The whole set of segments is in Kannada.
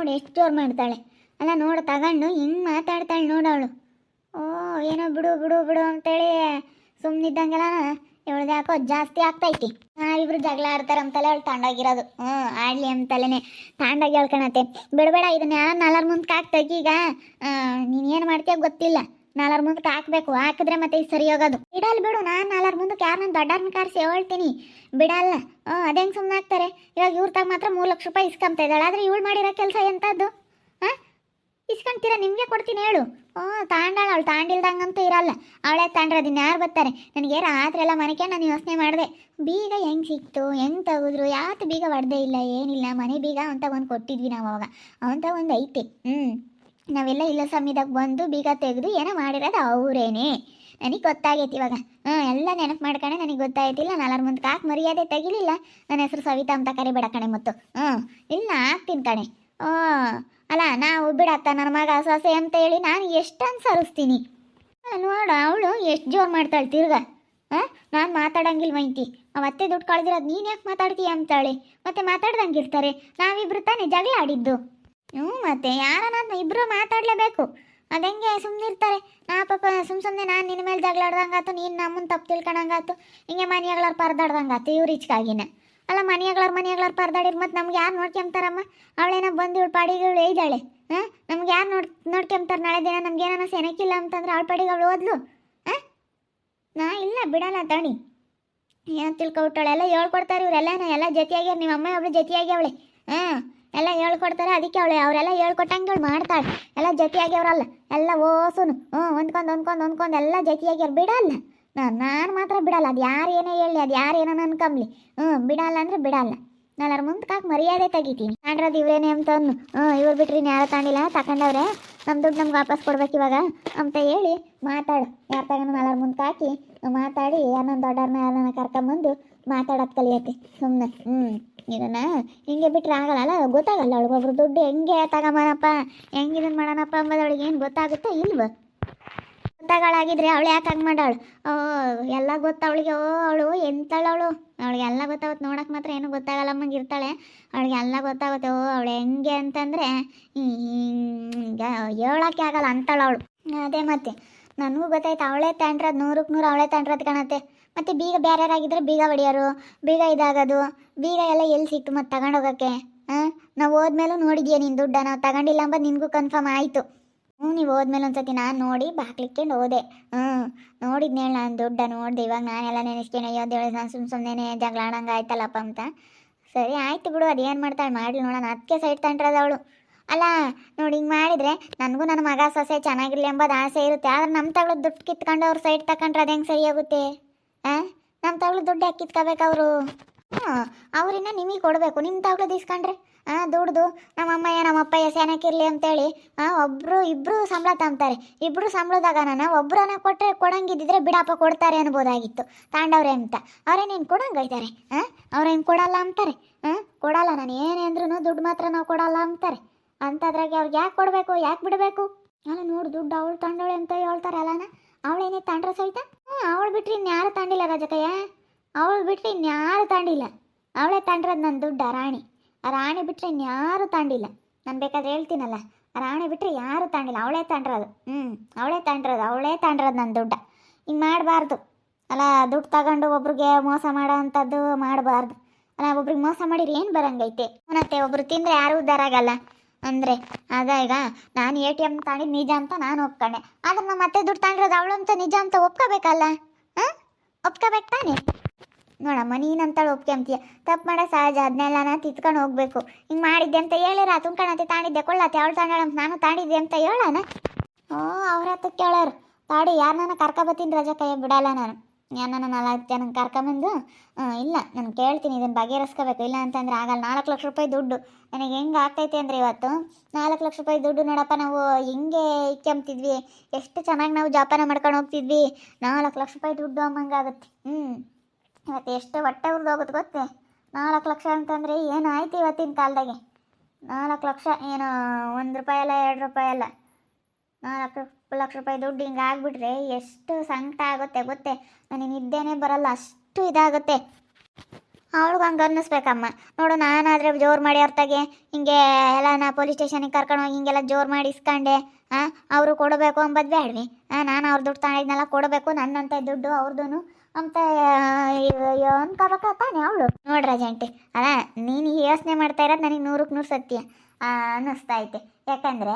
ನೋಡಿ ಎಷ್ಟು ಜೋರು ಮಾಡ್ತಾಳೆ. ಅಲ್ಲ ನೋಡು ತಗೊಂಡು ಹಿಂಗೆ ಮಾತಾಡ್ತಾಳೆ ನೋಡವಳು. ಓ ಏನೋ ಬಿಡು ಬಿಡು ಬಿಡು ಅಂತೇಳಿ ಸುಮ್ಮನಿದ್ದಂಗೆಲ್ಲ ಇವಳ್ದು ಯಾಕೋ ಜಾಸ್ತಿ ಆಗ್ತೈತಿ. ಇಬ್ರು ಜಗಳ ಆಡ್ತಾರೆ ಅಂತಲೇ ಅವಳು ತಾಂಡಾಗಿರೋದು. ಆಡ್ಲಿ ಅಂತಲೇ ತಾಂಡಾಗಿ ಹೇಳ್ಕೊಳತ್ತೆ. ಬಿಡಬೇಡ ಇದನ್ನ ಯಾರು ನಾಲ್ರ ಮುಂದಕ್ಕೆ ಹಾಕ್ತೈತಿ. ಈಗ ನೀನು ಏನು ಮಾಡ್ತೀಯ ಗೊತ್ತಿಲ್ಲ, ನಾಲ್ರ ಮುಂದಕ್ಕೆ ಹಾಕ್ಬೇಕು. ಹಾಕಿದ್ರೆ ಮತ್ತೆ ಇದು ಸರಿ ಹೋಗೋದು. ಬಿಡಲ್ಲ ಬಿಡು, ನಾನು ನಾಲ್ರ ಮುಂದಕ್ಕೆ ಯಾರು ನಾನು ದೊಡ್ಡವ್ರನ್ನ ಕಾರಿಸಿ ಹೇಳ್ತೀನಿ. ಬಿಡಲ್ಲ. ಅದೇಂಗೆ ಸುಮ್ಮನೆ ಆಗ್ತಾರೆ. ಇವಾಗ ಇವ್ರ ತಾಗ ಮಾತ್ರ 3 ಲಕ್ಷ ರೂಪಾಯಿ ಇಸ್ಕೊಂತ ಇದ್ದಾಳೆ. ಆದರೆ ಇವಳು ಮಾಡಿರೋ ಕೆಲಸ ಎಂಥದ್ದು? ಇಸ್ಕೊಂತೀರ ನಿಮಗೆ ಕೊಡ್ತೀನಿ ಹೇಳು. ತಾಂಡಾಳ ಅವಳು, ತಾಂಡಿಲ್ದಂಗಂತೂ ಇರಲ್ಲ. ಅವಳೇ ತಾಂಡ್ರದಿನ್ನ ಯಾರು ಬರ್ತಾರೆ. ನನಗೆ ರಾತ್ರಿ ಎಲ್ಲ ಮನೆಗೆ ನಾನು ಯೋಚನೆ ಮಾಡಿದೆ, ಬೀಗ ಹೆಂಗೆ ಸಿಕ್ತು, ಹೆಂಗೆ ತೆಗೆದ್ರು, ಯಾವತ್ತು ಬೀಗ ಹೊಡೆದೇ ಇಲ್ಲ, ಏನಿಲ್ಲ. ಮನೆ ಬೀಗ ಅಂತ ಒಂದು ಕೊಟ್ಟಿದ್ವಿ ನಾವು ಅವಾಗ, ಅವಂತ ಒಂದು ಐತೆ. ನಾವೆಲ್ಲ ಇಲ್ಲ ಸಮಯದಾಗ ಬಂದು ಬೀಗ ತೆಗೆದು ಏನೋ ಮಾಡಿರೋದು ಅವರೇನೆ. ನನಗೆ ಗೊತ್ತಾಗೈತಿ ಇವಾಗ. ಎಲ್ಲ ನೆನಪು ಮಾಡ್ಕಣೆ ನನಗೆ ಗೊತ್ತಾಯ್ತಿಲ್ಲ. ನಾಲ್ರ ಮುಂದಕ್ಕೆ ಹಾಕಿ ಮರ್ಯಾದೆ ತೆಗಿಲಿಲ್ಲ. ನನ್ನ ಹೆಸರು ಸವಿತಾ ಅಂತ ಕರಿಬೇಡ ಕಣೆ. ಮತ್ತು ಇಲ್ಲ ಹಾಕ್ತೀನಿ ಕಣೆ. ಅಲ್ಲ ನಾವು ಬಿಡತ್ತ ನನ್ನ ಮಗ ಸೊಸೆ ಅಂತ ಹೇಳಿ ನಾನು ಎಷ್ಟು ಅನ್ಸರಿಸ್ತೀನಿ ನೋಡು. ಅವಳು ಎಷ್ಟು ಜೋರು ಮಾಡ್ತಾಳೆ ತಿರ್ಗ. ನಾನು ಮಾತಾಡಂಗಿಲ್ವೈತಿ. ಅವತ್ತೆ ದುಡ್ಡು ಕಳೆದಿರೋದು ನೀನು ಯಾಕೆ ಮಾತಾಡ್ತೀಯ ಅಂತಾಳೆ. ಮತ್ತೆ ಮಾತಾಡ್ದಂಗಿರ್ತಾರೆ. ನಾವಿಬ್ರು ತಾನೇ ಜಗಳ ಆಡಿದ್ದು. ಮತ್ತೆ ಯಾರನ್ನ ಇಬ್ಬರು ಮಾತಾಡಲೇಬೇಕು. ಅದಂಗೆ ಸುಮ್ಮನಿರ್ತಾರೆ. ಪಾಪ ಸುಮ್ಮನೆ ನಾನು ನಿನ್ನ ಮೇಲೆ ಜಗಳ ಆಡ್ದಂಗಾತು, ನೀನು ನಮ್ಮನ್ನು ತಪ್ಪು ತಿಳ್ಕೊಂಡಂಗಾತು. ಹಿಂಗೆ ಮನೆಯಾಗ್ಲಾರು ಪರದಾಡ್ದಂಗಾತು ಇವ್ರು ಇಚ್ಕಾಗಿನ. ಅಲ್ಲ ಮನೆಯಾಗ್ಲಾರು ಪರದಾಡಿರ್ ಮತ್ತು ನಮ್ಗೆ ಯಾರು ನೋಡ್ಕೊಂತಾರಮ್ಮ? ಅವಳೇನ ಬಂದು ಇವಳು ಪಾಡಿಗೆ ಇವಳು ಇದ್ದಾಳೆ. ನಮ್ಗೆ ಯಾರು ನೋಡ್ಕೊಂತಾರೆ? ನಾಳೆ ದಿನ ನಮ್ಗೆ ಏನಾನ ಸೆನಕ್ಕಿಲ್ಲ ಅಂತಂದ್ರೆ ಅವಳ ಪಾಡಿಗೆ ಅವಳು ಓದ್ಲು. ನಾ ಇಲ್ಲ ಬಿಡಲ್ಲ ತಣಿ. ಏನು ತಿಳ್ಕೊಬಿಟ್ಟಾಳೆ. ಎಲ್ಲ ಹೇಳ್ಕೊಡ್ತಾರೆ ಇವರೆಲ್ಲ. ಎಲ್ಲ ಜೊತೆಯಾಗ್ಯಾರ. ನಿಮ್ಮ ಅಮ್ಮ ಒಬ್ಳು ಜೊತೆಯಾಗ್ಯಾವಳೆ. ಎಲ್ಲ ಹೇಳ್ಕೊಡ್ತಾರೆ. ಅದಕ್ಕೆ ಅವರೆಲ್ಲ ಹೇಳ್ಕೊಟ್ಟಂಗೆ ಅವಳು ಮಾಡ್ತಾಳೆ. ಎಲ್ಲ ಜೊತೆಯಾಗ್ಯವ್ರಲ್ಲ, ಎಲ್ಲ ಓಸುನು ಹೊಂದ್ಕೊಂಡು ಎಲ್ಲ ಜೊತೆಯಾಗ್ಯಾರ. ಬಿಡಲ್ಲ. ನಾನು ಮಾತ್ರ ಬಿಡಲ್ಲ. ಅದು ಯಾರು ಏನೇ ಹೇಳಿ, ಅದು ಯಾರು ಏನೋ ಅನ್ಕೊಂಬ್ಲಿ. ಬಿಡಲ್ಲ ಅಂದರೆ ಬಿಡಲ್ಲ. ನಾಲ್ರ ಮುಂದಕ್ಕೆ ಹಾಕಿ ಮರ್ಯಾದೆ ತೆಗಿತೀನಿ. ತಾಂಡ್ರದ್ದು ಇವ್ರೇನೆ ಅಂತ ಅನ್ನು. ಇವ್ರು ಬಿಟ್ರಿ ಯಾರು ತಾಂಡಿಲ್ಲ, ತಗೊಂಡವ್ರೆ. ನಮ್ಮ ದುಡ್ಡು ನಮ್ಗೆ ವಾಪಸ್ ಕೊಡ್ಬೇಕು ಇವಾಗ ಅಂತ ಹೇಳಿ ಮಾತಾಡು. ಯಾರು ತಗೊಂಡು ನಾಲ್ರ ಮುಂದಕ್ಕೆ ಹಾಕಿ ಮಾತಾಡಿ ಯಾರನ್ನ ದೊಡ್ಡವ್ರನ್ನ ಯಾರನ್ನ ಕರ್ಕೊಂಬಂದು ಮಾತಾಡೋದು ಕಲಿಯತ್ತೆ ಸುಮ್ಮನೆ. ಇದನ್ನ ಹಿಂಗೆ ಬಿಟ್ಟರೆ ಆಗಲ್ಲ. ಗೊತ್ತಾಗಲ್ಲ ಅವಳಿಗೊಬ್ರು ದುಡ್ಡು ಹೆಂಗೆ ತಗೊಂಬನಪ್ಪ, ಹೆಂಗೆ ಇದನ್ನು ಮಾಡೋಣಪ್ಪ ಅಂಬೋದು ಅವಳಿಗೆ ಏನು ಗೊತ್ತಾಗುತ್ತೋ ಇಲ್ವ? ಗೊತ್ತಾಗಳಾಗಿದ್ರೆ ಅವಳು ಯಾಕೆ ಹಂಗೆ ಮಾಡಾಳು? ಎಲ್ಲ ಗೊತ್ತವಳಿಗೆ. ಅವಳು ಎಂತಳವಳು, ಅವಳಿಗೆ ಎಲ್ಲ ಗೊತ್ತಾಗುತ್ತೆ. ನೋಡೋಕೆ ಮಾತ್ರ ಏನೂ ಗೊತ್ತಾಗಲ್ಲಮ್ಮಂಗೆ ಇರ್ತಾಳೆ. ಅವಳಿಗೆ ಎಲ್ಲ ಗೊತ್ತಾಗುತ್ತೆ. ಅವಳು ಹೆಂಗೆ ಅಂತಂದರೆ ಈಗ ಹೇಳೋಕ್ಕೆ ಆಗಲ್ಲ ಅಂತಳವಳು. ಅದೇ ಮತ್ತೆ ನನಗೂ ಗೊತ್ತಾಯ್ತು. ಅವಳೇ ತಾಂಡ್ರದ್ದು 100ಕ್ಕೆ 100 ಅವಳೇ ತಾಂಡ್ರದ್ದು ಕಾಣತ್ತೆ. ಮತ್ತು ಬೀಗ ಬೇರೆಯವರಾಗಿದ್ದರೆ ಬೀಗ ಹೊಡಿಯೋರು, ಬೀಗ ಇದಾಗೋದು. ಬೀಗ ಎಲ್ಲ ಎಲ್ಲಿ ಸಿಕ್ತು ಮತ್ತು ತಗೊಂಡೋಗೋಕ್ಕೆ? ನಾವು ಹೋದ್ಮೇಲೂ ನೋಡಿದ್ಯಾ ನೀನು ದುಡ್ಡ? ನಾವು ತಗೊಂಡಿಲ್ಲ ಅಂಬದು ನಿನಗೂ ಕನ್ಫರ್ಮ್ ಆಯಿತು. ನೀವು ಹೋದ್ಮೇಲೆ ಒಂದ್ಸತಿ ನಾನು ನೋಡಿ ಬಾಕ್ಲಿಕ್ಕೊಂಡು ಹೋದೆ. ನೋಡಿದ್ನೇಳು ನಾನು ದುಡ್ಡ ನೋಡಿದೆ. ಇವಾಗ ನಾನೆಲ್ಲ ನೆನೆಸ್ಕೊಂಡು ಅಯ್ಯೋದೇಳಿ ನಾನು ಸುಮ್ಮನೆ ಜಗಳ ಆಡಂಗೆ ಆಯ್ತಲ್ಲಪ್ಪ ಅಂತ. ಸರಿ ಆಯಿತು ಬಿಡು, ಅದೇನು ಮಾಡ್ತಾಳೆ ಮಾಡಲಿ ನೋಡೋಣ. ಅದಕ್ಕೆ ಸೈಡ್ ತಂಟ್ರದ ಅವಳು. ಅಲ್ಲ ನೋಡಿ, ಹಿಂಗೆ ಮಾಡಿದರೆ ನನಗೂ ನನ್ನ ಮಗ ಸೊಸೆ ಚೆನ್ನಾಗಿರಲಿ ಎಂಬುದು ಆಸೆ ಇರುತ್ತೆ. ಆದರೆ ನಮ್ಮ ತಗೊಳ್ಳೋ ದುಡ್ಡು ಕಿತ್ಕೊಂಡು ಅವ್ರು ಸೈಡ್ ತಗೊಂಡ್ರೆ ಅದು ಹೆಂಗೆ ಸರಿ ಆಗುತ್ತೆ? ನಮ್ಮ ತಗೊಳ್ಳೋ ದುಡ್ಡು ಯಾಕೆ ಕಿತ್ಕೋಬೇಕು ಅವರು? ಅವರಿನ್ನ ನಿಮಗೆ ಕೊಡಬೇಕು. ನಿಮ್ಮ ತಗೊಳ್ಳೋದು ಇಸ್ಕೊಂಡ್ರೆ ದುಡ್ದು ನಮ್ಮಮ್ಮಯ್ಯ ನಮ್ಮಪ್ಪಯ್ಯ ಸೇನಕ್ಕಿರಲಿ ಅಂತೇಳಿ ಇಬ್ಬರು ಸಂಬಳ ತಂಬ್ತಾರೆ. ಇಬ್ಬರು ಸಂಬಳದಾಗ ನಾನು ಒಬ್ಬರನ್ನ ಕೊಡಂಗಿದ್ದಿದ್ರೆ ಬಿಡಪ್ಪ ಕೊಡ್ತಾರೆ ಅನ್ಬೋದಾಗಿತ್ತು ತಾಂಡವ್ರೆ ಅಂತ. ಅವ್ರೇನೇನು ಕೊಡಂಗೈತಾರೆ? ಅವ್ರೇನು ಕೊಡಲ್ಲ ಅಂತಾರೆ. ಕೊಡಲ್ಲ, ನಾನು ಏನೇ ಅಂದ್ರೂ ದುಡ್ಡು ಮಾತ್ರ ನಾವು ಕೊಡಲ್ಲ ಅಂತಾರೆ. ಅಂಥದ್ರಾಗೆ ಅವ್ರಿಗೆ ಯಾಕೆ ಕೊಡಬೇಕು, ಯಾಕೆ ಬಿಡಬೇಕು? ಅಲ್ಲ ನೋಡು, ದುಡ್ಡು ಅವಳು ತಾಂಡವಳೆ ಅಂತ ಹೇಳ್ತಾರೆ. ಅಲ್ಲನ ಅವಳೇನೇ ತಾಂಡ್ರ ಸಹಿತ. ಅವಳು ಬಿಟ್ರೆ ಇನ್ಯಾರು ತಾಂಡಿಲ್ಲ ರಾಜಕಯ್ಯ. ಅವಳು ಬಿಟ್ರೆ ಇನ್ಯಾರು ತಾಂಡಿಲ್ಲ. ಅವಳೇ ತಾಂಡ್ರದ್ದು ನನ್ನ ದುಡ್ಡು. ರಾಣಿ ಬಿಟ್ಟರೆ ಇನ್ಯಾರು ತಾಂಡಿಲ್ಲ. ನಾನು ಬೇಕಾದ್ರೆ ಹೇಳ್ತೀನಲ್ಲ, ರಾಣಿ ಬಿಟ್ಟರೆ ಯಾರು ತಾಂಡಿಲ್ಲ. ಅವಳೇ ತಾಂಡ್ರದು. ಅವಳೇ ತಾಂಡ್ರದು ನನ್ನ ದುಡ್ಡ. ಹಿಂಗೆ ಮಾಡಬಾರ್ದು. ಅಲ್ಲ ದುಡ್ಡು ತಗೊಂಡು ಒಬ್ರಿಗೆ ಮೋಸ ಮಾಡೋ ಅಂಥದ್ದು ಮಾಡಬಾರ್ದು. ಅಲ್ಲ ಒಬ್ರಿಗೆ ಮೋಸ ಮಾಡಿರಿ ಏನು ಬರಂಗೈತೆ? ಮತ್ತೆ ಒಬ್ರು ತಿಂದರೆ ಯಾರೂ ಉದ್ಧಾರ ಆಗಲ್ಲ ಅಂದರೆ ಅದ. ಈಗ ನಾನು ATM ತಾಂಡಿದ್ದು ನಿಜ ಅಂತ ನಾನು ಒಪ್ಕೊಂಡೆ. ಆದ್ರೆ ನಾನು ಮತ್ತೆ ದುಡ್ಡು ತಾಂಡಿರೋದು ಅವಳು ಅಂತ ನಿಜ ಅಂತ ಒಪ್ಕೋಬೇಕಲ್ಲ. ಒಪ್ಕೋಬೇಕು ತಾನೆ? ನೋಡಮ್ಮ, ನೀನಂತಳು ಒಪ್ಕೊಂತೀಯ. ತಪ್ಪು ಮಾಡೋ ಸಹಜ. ಅದನ್ನೆಲ್ಲ ತಿತ್ಕೊಂಡು ಹೋಗ್ಬೇಕು. ಹಿಂಗೆ ಮಾಡಿದ್ದೆ ಅಂತ ಹೇಳಿರ ತುಂಬ್ಕಣತೆ ತಾಂಡಿದ್ದೆ ಕೊಳ್ಳತ್ತೆ. ಅವಳು ತಾಂಡಳ ನಾನು ತಾಂಡಿದ್ದೆ ಅಂತ ಹೇಳೋಣ. ಅವ್ರ ಹತ್ತಕ್ಕೆ ಕೇಳೋರು ತಾಡಿ. ಯಾರನ್ನ ಕರ್ಕೊಬತ್ತೀನಿ ರಜಕಯ್ಯ, ಬಿಡಲ್ಲ ನಾನು. ಯಾರನ್ನ 4 ಜನ ಕರ್ಕೊಂಬಂದು ಇಲ್ಲ ನಾನು ಕೇಳ್ತೀನಿ, ಇದನ್ನು ಬಗೆಹರಿಸ್ಕೋಬೇಕು. ಇಲ್ಲ ಅಂತಂದ್ರೆ ಆಗಲ್ಲ. 4 ಲಕ್ಷ ರೂಪಾಯಿ ದುಡ್ಡು ನನಗೆ ಹೆಂಗೆ ಆಗ್ತೈತೆ ಅಂದರೆ ಇವತ್ತು 4 ಲಕ್ಷ ರೂಪಾಯಿ ದುಡ್ಡು ನೋಡಪ್ಪ. ನಾವು ಹಿಂಗೆ ಇಕ್ಕೊಂಬ್ತಿದ್ವಿ, ಎಷ್ಟು ಚೆನ್ನಾಗಿ ನಾವು ಜೋಪಾನ ಮಾಡ್ಕೊಂಡು ಹೋಗ್ತಿದ್ವಿ. 4 ಲಕ್ಷ ರೂಪಾಯಿ ದುಡ್ಡು ಅಮ್ಮಂಗಾಗುತ್ತೆ. ಇವತ್ತು ಎಷ್ಟು ಹೊಟ್ಟೆ ಉರಿದೋಗುತ್ತೆ ಗೊತ್ತೇ? 4 ಲಕ್ಷ ಅಂತಂದರೆ ಏನು ಆಯ್ತು ಇವತ್ತಿನ ಕಾಲದಾಗೆ? 4 ಲಕ್ಷ ಏನು 1 ರೂಪಾಯಿ ಅಲ್ಲ, 2 ರೂಪಾಯಿ ಅಲ್ಲ, 4 ಲಕ್ಷ ರೂಪಾಯಿ ದುಡ್ಡು ಹಿಂಗೆ ಆಗಿಬಿಟ್ರೆ ಎಷ್ಟು ಸಂಕಟ ಆಗುತ್ತೆ ಗೊತ್ತೇ? ನನಗೆ ನಿದ್ದೆನೇ ಬರಲ್ಲ, ಅಷ್ಟು ಇದಾಗುತ್ತೆ. ಅವಳಿಗೆ ಹಂಗೆ ಅನ್ನಿಸ್ಬೇಕಮ್ಮ. ನೋಡು ನಾನಾದರೆ ಜೋರು ಮಾಡಿ ಹೊರ್ತಾಗೆ ಹಿಂಗೆ ಎಲ್ಲ ನಾ ಪೊಲೀಸ್ ಸ್ಟೇಷನಿಗೆ ಕರ್ಕೊಂಡು ಹೋಗಿ ಹಿಂಗೆಲ್ಲ ಜೋರು ಮಾಡಿ ಇಸ್ಕೊಂಡೆ. ಅವರು ಕೊಡಬೇಕು ಅಂಬದು ಬೇಡ್ವಿ. ನಾನು ಅವ್ರ ದುಡ್ಡು ತಗೊಂಡಿದ್ನೆಲ್ಲ ಕೊಡಬೇಕು, ನನ್ನಂತ ದುಡ್ಡು ಅವ್ರದ್ದು ಅಂತ ಅನ್ಕೋಬೇಕ ತಾನೆ ಅವಳು. ನೋಡ್ರ ಜಂಟಿ, ಅಲ್ಲ ನೀನು ಯೋಚನೆ ಮಾಡ್ತಾ ಇರೋದು ನನಗೆ 100% ಸತ್ಯ ಅನ್ನಿಸ್ತಾ ಐತೆ. ಯಾಕಂದರೆ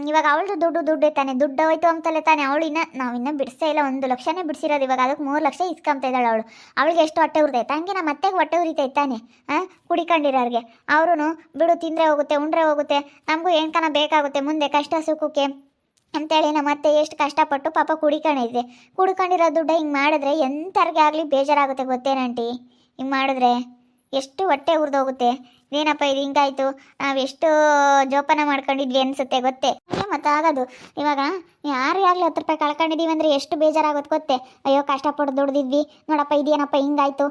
ಇವಾಗ ಅವಳದು ದುಡ್ಡು ತಾನೆ, ದುಡ್ಡು ಹೋಯ್ತು ಅಂತಲೇ ತಾನೆ ಅವಳು ನಾವಿನ್ನೂ ಬಿಡಿಸೇ ಇಲ್ಲ. 1 ಲಕ್ಷನೇ ಬಿಡಿಸಿರೋದು, ಇವಾಗ ಅದಕ್ಕೆ 3 ಲಕ್ಷ ಇಸ್ಕೊಂತ ಇದ್ದಾಳೆ ಅವಳು. ಅವಳಿಗೆ ಎಷ್ಟು ಹೊಟ್ಟೆ ಉರಿತೈತೆ ಹಂಗೆ ನಮ್ಮ ಅತ್ತೆಗೆ ಹೊಟ್ಟೆ ಉರಿತೈತೆ ತಾನೆ. ಕುಡಿಕೊಂಡಿರೋರಿಗೆ ಅವರು ಬಿಡು, ತಿಂದರೆ ಹೋಗುತ್ತೆ ಉಂಡ್ರೆ ಹೋಗುತ್ತೆ, ನಮಗೂ ಏನ್ಕನ ಬೇಕಾಗುತ್ತೆ ಮುಂದೆ ಕಷ್ಟ ಸುಖಕ್ಕೆ ಅಂತೇಳಿ ನಮ್ಮ ಅತ್ತೆ ಎಷ್ಟು ಕಷ್ಟಪಟ್ಟು ಪಾಪ ಕುಡಿಕೊಂಡಿರೋ ದುಡ್ಡು ಹಿಂಗೆ ಮಾಡಿದ್ರೆ ಎಂಥರ್ಗೆ ಆಗಲಿ ಬೇಜಾರಾಗುತ್ತೆ ಗೊತ್ತೇನಂಟಿ. ಹಿಂಗೆ ಮಾಡಿದ್ರೆ ಎಷ್ಟು ಹೊಟ್ಟೆ ಉರಿದೋಗುತ್ತೆ. ಏನಪ್ಪ ಇದು ಹಿಂಗಾಯ್ತು, ನಾವು ಎಷ್ಟು ಜೋಪಾನ ಮಾಡ್ಕೊಂಡಿದ್ವಿ ಅನಿಸುತ್ತೆ ಗೊತ್ತೇ. ಮತ್ತೆ ಆಗೋದು ಇವಾಗ ಯಾರೇ ಆಗಲಿ 10 ರೂಪಾಯಿ ಕಳ್ಕೊಂಡಿದ್ದೀವಿ ಅಂದರೆ ಎಷ್ಟು ಬೇಜಾರಾಗುತ್ತೆ ಗೊತ್ತೇ. ಅಯ್ಯೋ ಕಷ್ಟಪಟ್ಟು ದುಡ್ದಿದ್ವಿ ನೋಡಪ್ಪ, ಇದೇನಪ್ಪ ಹಿಂಗಾಯ್ತು,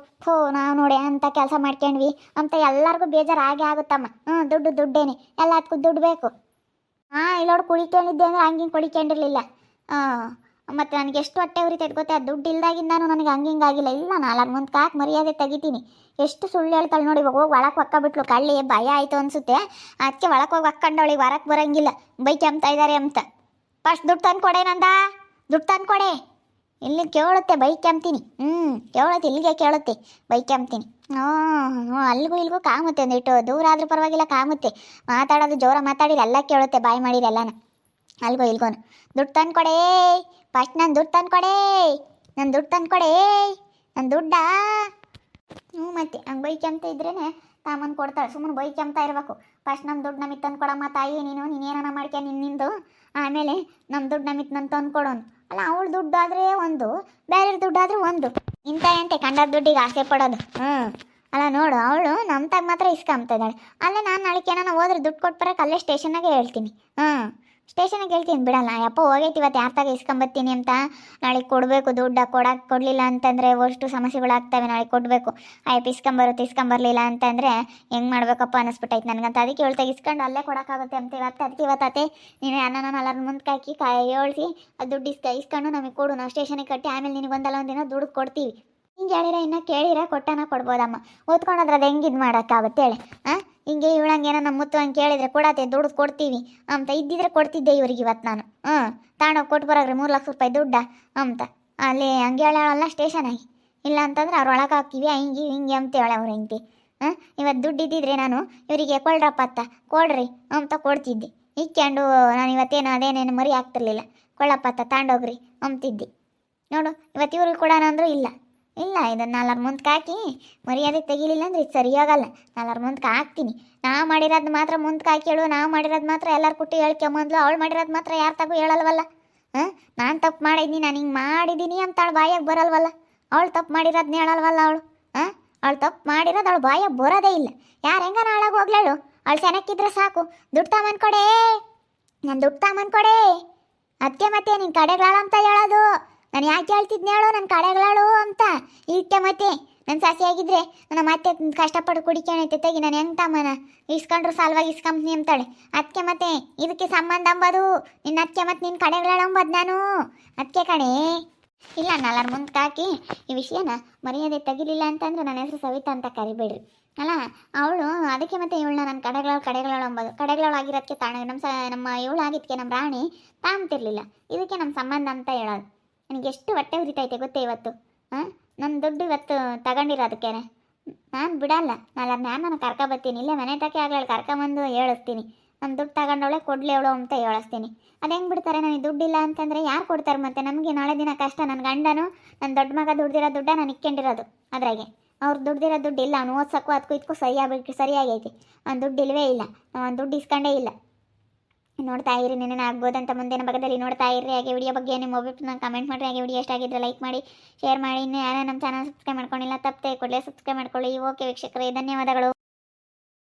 ನಾವು ನೋಡಿ ಅಂತ ಕೆಲಸ ಮಾಡ್ಕೊಂಡ್ವಿ ಅಂತ ಎಲ್ಲರಿಗೂ ಬೇಜಾರು ಆಗೇ ಆಗುತ್ತಮ್ಮ. ದುಡ್ಡೇನೆ ಎಲ್ಲದಕ್ಕೂ ದುಡ್ಡು ಬೇಕು. ಇಲ್ಲೋಡು ಕುಡಿಕೊಂಡಿದ್ದೆ ಅಂದರೆ ಹಂಗಿಂಗೆ ಕುಡಿಕೊಂಡಿರಲಿಲ್ಲ. ಮತ್ತು ನನಗೆ ಎಷ್ಟು ಹೊಟ್ಟೆ ಉರಿತೈತೆ ಗೊತ್ತೆ, ಆ ದುಡ್ಡು ಇಲ್ದಾಗಿಂದಾನು ನನಗೆ ಹಂಗಿಂಗಾಗಿಲ್ಲ. ಇಲ್ಲ 4 ಮುಂದೆ ಕಾಕು ಮರ್ಯಾದೆ ತೆಗಿತೀನಿ. ಎಷ್ಟು ಸುಳ್ಳು ಹೇಳ್ತಾಳೆ ನೋಡಿ. ಇವಾಗ ಹೋಗಿ ಒಳಕ್ಕೆ ಒಕ್ಕಬಿಟ್ಲು, ಕಳ್ಳಿ ಭಯ ಆಯಿತು ಅನಿಸುತ್ತೆ. ಅದಕ್ಕೆ ಒಳಕ್ಕೆ ಹೋಗಿ ಒಕ್ಕಂಡವಳಿಗೆ ಹೊರಕ್ಕೆ ಬರೋಂಗಿಲ್ಲ, ಬೈಕ್ ಎಂತ ಇದ್ದಾರೆ ಅಂತ. ಫಸ್ಟ್ ದುಡ್ಡು ತಂದು ಕೊಡೆ ನಂದ, ದುಡ್ಡು ತಂದು ಕೊಡೆ. ಇಲ್ಲಿ ಕೇಳುತ್ತೆ ಬೈಕ್ ಕೆಮ್ತೀನಿ. ಕೇಳುತ್ತೆ, ಇಲ್ಲಿಗೆ ಕೇಳುತ್ತೆ ಬೈಕ್ ಕೆಮ್ತೀನಿ. ಅಲ್ಲಿಗೂ ಇಲ್ಲಿಗೂ ಕಾಮುತ್ತೆ, ಒಂದಿಟ್ಟು ದೂರ ಆದ್ರೂ ಪರವಾಗಿಲ್ಲ ಕಾಮುತ್ತೆ. ಮಾತಾಡೋದು ಜೋರ ಮಾತಾಡಿರಿ ಎಲ್ಲ ಕೇಳುತ್ತೆ, ಬಾಯಿ ಮಾಡಿರಿ ಎಲ್ಲನ. ಅಲ್ಗೋ ಇಲ್ಗೋನು ದುಡ್ಡು ತಂದು ಕೊಡೇ, ಫಸ್ಟ್ ನಾನು ದುಡ್ಡು ತಂದು ಕೊಡೇ, ನನ್ನ ದುಡ್ಡು ತಂದು ಕೊಡೇ, ನನ್ನ ದುಡ್ಡಾ. ಮತ್ತೆ ಹಂಗೆ ಬೈಕ್ ಕೆಮ್ತ ಇದ್ರೇ ತಾಮನ್ ಕೊಡ್ತಾಳೆ. ಸುಮ್ಮನೆ ಬೈಕ್ ಕೆಮ್ತಾ ಇರಬೇಕು. ಫಸ್ಟ್ ನಮ್ಮ ದುಡ್ಡು ನಮಗೆ ತಂದು ಕೊಡಮ್ಮ ತಾಯಿ, ನೀನೇನ ಮಾಡ್ಕೆ ನಿಂದು, ಆಮೇಲೆ ನಮ್ಮ ದುಡ್ಡು ನಮಗೆ ನಾನು ತಂದು ಕೊಡೋನು. ಅಲ್ಲ ಅವಳು ದುಡ್ಡು ಆದರೆ ಒಂದು, ಬೇರೆ ದುಡ್ಡು ಆದರೆ ಒಂದು. ಇಂತೆ ಕಂಡ ದುಡ್ಡಿಗೆ ಆಸೆ ಪಡೋದು. ಅಲ್ಲ ನೋಡು, ಅವಳು ನಮ್ಮ ತಾಗ ಮಾತ್ರ ಇಸ್ಕೊಂಬ್ತಿದ್ದಾಳೆ. ಅಲ್ಲೇ ನಾನು ನಾಳೆಗೆ ಏನಾನ ಹೋದ್ರೆ ದುಡ್ಡು ಕೊಟ್ಟು ಬರೋಕೆ ಅಲ್ಲೇ ಸ್ಟೇಷನ್ನಾಗೆ ಹೇಳ್ತೀನಿ. ಸ್ಟೇಷನಿಗೆ ಹೇಳ್ತೀನಿ, ಬಿಡಲ್ಲ ಯಪ್ಪ ಹೋಗೈತಿ ಇವತ್ತು ಯಾರ ತಾಗ ಇಸ್ಕೊಂಬತ್ತೀನಿ ಅಂತ. ನಾಳೆಗೆ ಕೊಡಬೇಕು ದುಡ್ಡು. ಕೊಡಲಿಲ್ಲ ಅಂತಂದರೆ ಅಷ್ಟು ಸಮಸ್ಯೆಗಳಾಗ್ತವೆ. ನಾಳೆಗೆ ಕೊಡಬೇಕು. ಆಯ್ತು ಇಸ್ಕೊಂಬರ್ಲಿಲ್ಲ ಅಂತಂದರೆ ಹೆಂಗೆ ಮಾಡ್ಬೇಕಪ್ಪ ಅನ್ನಿಸ್ಬಿಟ್ಟೈತೆ ನನಗಂತ. ಅದಕ್ಕೆ ಹೇಳ್ತಾ ಇಸ್ಕೊಂಡು ಅಲ್ಲೇ ಕೊಡೋಕ್ಕಾಗುತ್ತೆ ಅಂತ ಅದಕ್ಕೆ ಇವತ್ತತೆ ನೀನು ನಾನು ಎಲ್ಲರ ಮುಂದೆ ಹಾಕಿ ಹೇಳ್ಸಿ ಅದು ದುಡ್ಡು ಇಸ್ಕೊಂಡು ನಮಗೆ ಕೊಡು, ನಾವು ಸ್ಟೇಷನಿಗೆ ಕಟ್ಟಿ ಆಮೇಲೆ ನಿನಗೊಂದಲ್ಲ ಒಂದಿನ ದುಡ್ಡು ಕೊಡ್ತೀವಿ. ಹಿಂಗೆ ಹೇಳಿರ ಇನ್ನು ಕೇಳಿರ ಕೊಟ್ಟನ ಕೊಡ್ಬೋದಮ್ಮ. ಓದ್ಕೊಂಡೋದ್ರೆ ಅದು ಹೆಂಗೆ ಇದು ಮಾಡೋಕ್ಕಾಗುತ್ತೆ ಹೇಳಿ. ಹಿಂಗೆ ಇವಳಂಗೆ ಏನೋ ನಮ್ಮ ಮುತ್ತು ಹಂಗೆ ಕೇಳಿದರೆ ಕೊಡತ್ತೆ, ದುಡ್ಡು ಕೊಡ್ತೀವಿ ಅಂತ ಇದ್ದಿದ್ರೆ ಕೊಡ್ತಿದ್ದೆ ಇವ್ರಿಗೆ ಇವತ್ತು ನಾನು. ತಗೊಂಡೋಗಿ ಕೊಟ್ಟು ಬರೋಗ್ರಿ 3 ಲಕ್ಷ ರೂಪಾಯಿ ದುಡ್ಡ ಅಂತ. ಅಲ್ಲಿ ಹಂಗೆ ಹೇಳಲ್ಲ ಸ್ಟೇಷನಾಗಿ. ಇಲ್ಲ ಅಂತಂದ್ರೆ ಅವ್ರು ಒಳಗೆ ಹಾಕ್ತೀವಿ ಹಿಂಗೆ ಅಂತ ಹೇಳ ಅವ್ರು ಹೆಂಗೆ. ಇವತ್ತು ದುಡ್ಡು ಇದ್ದಿದ್ರೆ ನಾನು ಇವರಿಗೆ ಕೊಳ್ರಪ್ಪ ಅತ್ತ ಕೊಡ್ರಿ ಅಂತ ಕೊಡ್ತಿದ್ದೆ. ಇಕ್ಕೊಂಡು ನಾನು ಇವತ್ತೇನು ಅದೇನೇನು ಮರಿ ಆಗ್ತಿರ್ಲಿಲ್ಲ. ಕೊಳ್ಳಪ್ಪ ಅತ್ತ ತಗೊಂಡೋಗ್ರಿ ಅಂತಿದ್ದೆ. ನೋಡು ಇವತ್ತು ಇವ್ರಿಗೆ ಕೊಡೋಣ ಅಂದರೂ ಇಲ್ಲ. ಇದನ್ನು 4 ಮುಂದಕ್ಕೆ ಹಾಕಿ ಮರ್ಯಾದೆ ತೆಗಿಲಿಲ್ಲ ಅಂದರೆ ಇದು ಸರಿಯಾಗಲ್ಲ. 4 ಮುಂದಕ್ಕೆ ಹಾಕ್ತೀನಿ. ನಾವು ಮಾಡಿರೋದು ಮಾತ್ರ ಮುಂದಕ್ಕೆ ಹಾಕಿ ಹೇಳು. ನಾವು ಮಾಡಿರೋದು ಮಾತ್ರ ಎಲ್ಲರೂ ಕುಟ್ಟಿ ಹೇಳ್ಕೊಂಬಂದ್ಲು. ಅವಳು ಮಾಡಿರೋದು ಮಾತ್ರ ಯಾರು ತಗೋ ಹೇಳಲ್ವಲ್ಲ. ನಾನು ತಪ್ಪು ಮಾಡಿದ್ದೀನಿ, ನಾನು ಹಿಂಗೆ ಮಾಡಿದ್ದೀನಿ ಅಂತ ಅವಳು ಬಾಯಾಗ ಬರಲ್ವಲ್ಲ. ಅವಳು ತಪ್ಪು ಮಾಡಿರೋದನ್ನ ಹೇಳಲ್ವಲ್ಲ ಅವಳು. ಅವಳು ತಪ್ಪು ಮಾಡಿರೋದು ಅವಳು ಬಾಯಾಗ ಬರೋದೇ ಇಲ್ಲ. ಯಾರು ಹೆಂಗ ನಾಳಾಗ ಹೋಗ್ಲೇಳು, ಅವಳು ಚೆನ್ನಾಗಿದ್ರೆ ಸಾಕು. ದುಡ್ಡು ತಗೊಂಬಂದು ಕೊಡೇ, ನಾನು ದುಡ್ಡು ತಗೊಂಬಂದು ಕೊಡೇ. ಅದಕ್ಕೆ ಮತ್ತೆ ನಿನ್ನ ಕಡೆಗಳಾಳು ಅಂತ ಹೇಳೋದು. ನಾನು ಯಾಕೆ ಹೇಳ್ತಿದ್ನ ಹೇಳು, ನನ್ನ ಕಡೆಗಳಾಳು ಅಂತ. ಇದಕ್ಕೆ ಮತ್ತೆ ನನ್ನ ಸಸಿ ಆಗಿದ್ರೆ ನನ್ನ ಮತ್ತೆ ಕಷ್ಟಪಟ್ಟು ಕುಡಿಕೊಂಡೈತೆ ತೆಗಿ, ನಾನು ಹೆಂಗೆ ತಮ್ಮನ ಇಸ್ಕೊಂಡ್ರು ಸಾಲವಾಗಿ ಇಸ್ಕೊಂಬ್ನಿ ಅಂತಾಳೆ. ಅದಕ್ಕೆ ಮತ್ತೆ ಇದಕ್ಕೆ ಸಂಬಂಧ ಅಂಬೋದು ನಿನ್ನ ಅದಕ್ಕೆ ಮತ್ತೆ ನಿನ್ನ ಕಡೆಗಳಾಳು ಅಂಬೋದು ನಾನು. ಅದಕ್ಕೆ ಕಣೆ ಇಲ್ಲ 4 ಮುಂದಕ್ಕೆ ಹಾಕಿ ಈ ವಿಷಯನ ಮರ್ಯಾದೆ ತೆಗಿಲಿಲ್ಲ ಅಂತಂದ್ರೆ ನನ್ನ ಹೆಸರು ಸವಿತಾ ಅಂತ ಕರಿಬೇಡ್ರಿ. ಅಲ್ಲ ಅವಳು ಅದಕ್ಕೆ ಮತ್ತೆ ಇವಳನ್ನ ನನ್ನ ಕಡೆಗಳಾಳು ಅಂಬೋದು. ಕಡೆಗಳಾಳು ಆಗಿರೋದಕ್ಕೆ ತಾಣ ನಮ್ಮ ಇವಳು ಆಗಿದ್ದಕ್ಕೆ ನಮ್ಮ ರಾಣಿ ತಾಂತಿರ್ಲಿಲ್ಲ. ಇದಕ್ಕೆ ನಮ್ಮ ಸಂಬಂಧ ಅಂತ ಹೇಳೋದು. ನನಗೆ ಎಷ್ಟು ಹೊಟ್ಟೆ ಉರಿತೈತೆ ಗೊತ್ತೇ ಇವತ್ತು. ನನ್ನ ದುಡ್ಡು ಇವತ್ತು ತಗೊಂಡಿರೋದಕ್ಕೆ ನಾನು ಬಿಡಲ್ಲ. ನಾನು ಕರ್ಕೊಬತ್ತೀನಿ. ಇಲ್ಲೇ ಮನೆ ತಕ್ಕೆ ಆಗಲಿ ಕರ್ಕೊಂಬಂದು ಹೇಳಿಸ್ತೀನಿ. ನಮ್ಮ ದುಡ್ಡು ತಗೊಂಡವಳೆ ಕೊಡಲಿ ಅವಳು ಅಂತ ಹೇಳಿಸ್ತೀನಿ. ಅದು ಹೆಂಗೆ ಬಿಡ್ತಾರೆ? ನನಗೆ ದುಡ್ಡಿಲ್ಲ ಅಂತಂದರೆ ಯಾರು ಕೊಡ್ತಾರೆ? ಮತ್ತು ನಮಗೆ ನಾಳೆ ದಿನ ಕಷ್ಟ. ನನ್ನ ಗಂಡನು ನನ್ನ ದೊಡ್ಡ ಮಗ ದುಡ್ದಿರೋ ದುಡ್ಡ ನಾನು ಇಕ್ಕೊಂಡಿರೋದು. ಅದ್ರಾಗೆ ಅವ್ರು ದುಡ್ದಿರೋ ದುಡ್ಡು ಇಲ್ಲ. ಅವ್ನು ಓದ್ಸಕ್ಕೂ ಅದಕ್ಕೂ ಇದಕ್ಕೂ ಸರಿಯಾಗೈತಿ. ಅವ್ನು ದುಡ್ಡು ಇಲ್ಲವೇ ಇಲ್ಲ. ಅವ್ನು ದುಡ್ಡು ಇಸ್ಕೊಂಡೇ ಇಲ್ಲ. ನೋಡ್ತಾ ಇರಿ, ನೆನೆ ಆಗ್ಬೋದಂತ ಮುಂದಿನ ಭಾಗದಲ್ಲಿ ನೋಡ್ತಾ ಇರಿ. ಹಾಗೆ ವಿಡಿಯೋ ಬಗ್ಗೆ ನಿಮ್ಮ ಒಬ್ಬಟ್ಟು ಕಮೆಂಟ್ ಮಾಡಿರಿ. ಹಾಗೆ ವಿಡಿಯೋ ಎಷ್ಟಾಗಿದ್ರೆ ಲೈಕ್ ಮಾಡಿ, ಶೇರ್ ಮಾಡಿ. ಇನ್ನು ಯಾರು ನಮ್ಮ ಚಾನಲ್ ಸಬ್ಸ್ಕ್ರೈಬ್ ಮಾಡ್ಕೊಂಡಿಲ್ಲ ತಪ್ಪದೆ ಕೂಡಲೇ ಸಬ್ಸ್ಕ್ರೈಬ್ ಮಾಡ್ಕೊಳ್ಳಿ. ಓಕೆ ವೀಕ್ಷಕರೇ, ಧನ್ಯವಾದಗಳು.